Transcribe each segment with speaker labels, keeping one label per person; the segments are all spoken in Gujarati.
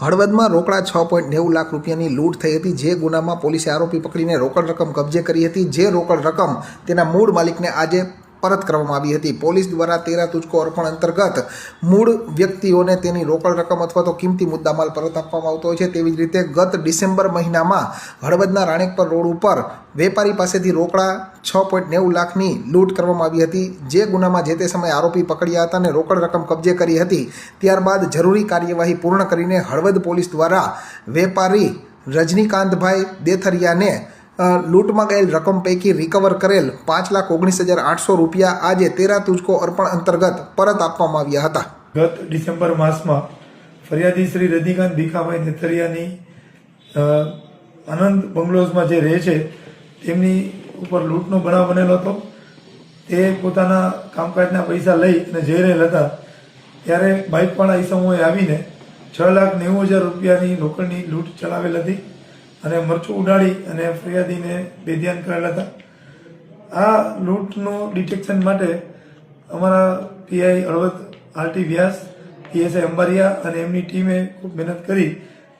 Speaker 1: હળવદમાં રોકડા 6.90 લાખ રૂપિયાની લૂંટ થઈ હતી। જે ગુનામાં પોલીસે આરોપી પકડીને રોકડ રકમ કબજે કરી હતી। જે રોકડ રકમ તેના મૂળ માલિકને આજે પરત કરવામાં આવી હતી। પોલીસ દ્વારા 13 તુજકો અર્પણ અંતર્ગત મૂળ વ્યક્તિઓને તેની રોકડ રકમ અથવા તો કિંમતી મુદ્દામાલ પરત આપવામાં આવતો હોય છે। તેવી જ રીતે ગત ડિસેમ્બર મહિનામાં હળવદના રાણેકપર રોડ ઉપર વેપારી પાસેથી રોકડા 6.90 લાખની લૂંટ કરવામાં આવી હતી। જે ગુનામાં જે તે સમયે આરોપી પકડ્યા હતા અને રોકડ રકમ કબજે કરી હતી। ત્યારબાદ જરૂરી કાર્યવાહી પૂર્ણ કરીને હળવદ પોલીસ દ્વારા વેપારી રજનીકાંતભાઈ દેથરિયાને લૂંટમાં ગયેલ રકમ પૈકી રિકવર કરેલ 5,19,800 રૂપિયા આજે 13 તુજકો અર્પણ અંતર્ગત પરત આપવામાં આવ્યા હતા।
Speaker 2: ગત ડિસેમ્બર માસમાં ફરિયાદી શ્રી રજનીકાંત ભીખાભાઈ દેથરિયાની આનંદ બંગલોઝમાં જે રહે છે તેમની ઉપર લૂંટનો બનાવ બનેલો હતો। તે પોતાના કામકાજના પૈસા લઈ અને જઈ રહેલ હતા ત્યારે બાઇકવાળા ઈસમોએ આવીને 6,90,000 રૂપિયાની રોકડની લૂંટ ચલાવેલ હતી અને મરચું ઉડાડી અને ફરિયાદીને બેધ્યાન કરેલા હતા। આ લૂંટનું ડિટેક્શન માટે અમારા પીઆઈ હળવદ આરટી વ્યાસ, પીએસઆઈ અંબારિયા અને એમની ટીમે ખૂબ મહેનત કરી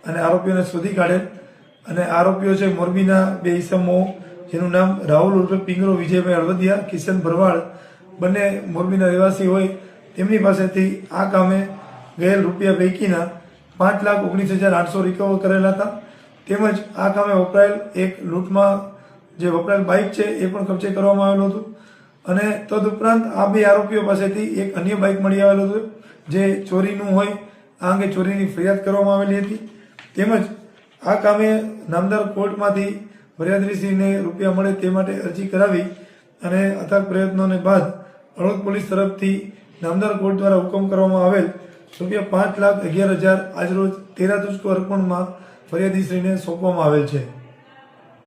Speaker 2: અને આરોપીઓને શોધી કાઢેલ। અને આરોપીઓ છે મોરબીના 2 ઈસમો, જેનું નામ રાહુલ ઉર્ફે પિંગરો વિજયભાઈ હળવદિયા, કિશન ભરવાડ, બંને મોરબીના રહેવાસી હોય। તેમની પાસેથી આ કામે ગયેલ રૂપિયા પૈકીના 5,19,800 રિકવર કરેલા હતા। તેમજ આ કામે વપરાયેલ એક લૂંટમાં જે વપરાયેલ બાઇક છે એ પણ કબજે કરવામાં આવેલું હતું। અને તદુપરાંત આ 2 આરોપીઓ પાસેથી એક અન્ય બાઇક મળી આવેલું હતું જે ચોરીનું હોય। આ અંગે ચોરીની ફરિયાદ કરવામાં આવેલી હતી। તેમજ આ કામે નામદાર કોર્ટમાંથી ફરિયાદીશ્રીને રૂપિયા મળે તે માટે અરજી કરાવી અને અથાગ પ્રયત્નોને બાદ હળવદ પોલીસ તરફથી નામદાર કોર્ટ દ્વારા હુકમ કરવામાં આવેલ રૂપિયા 5,11,000 આજરોજ 13 તુજકો અર્પણમાં ફરિયાદીશ્રીને સોંપવામાં આવેલ છે।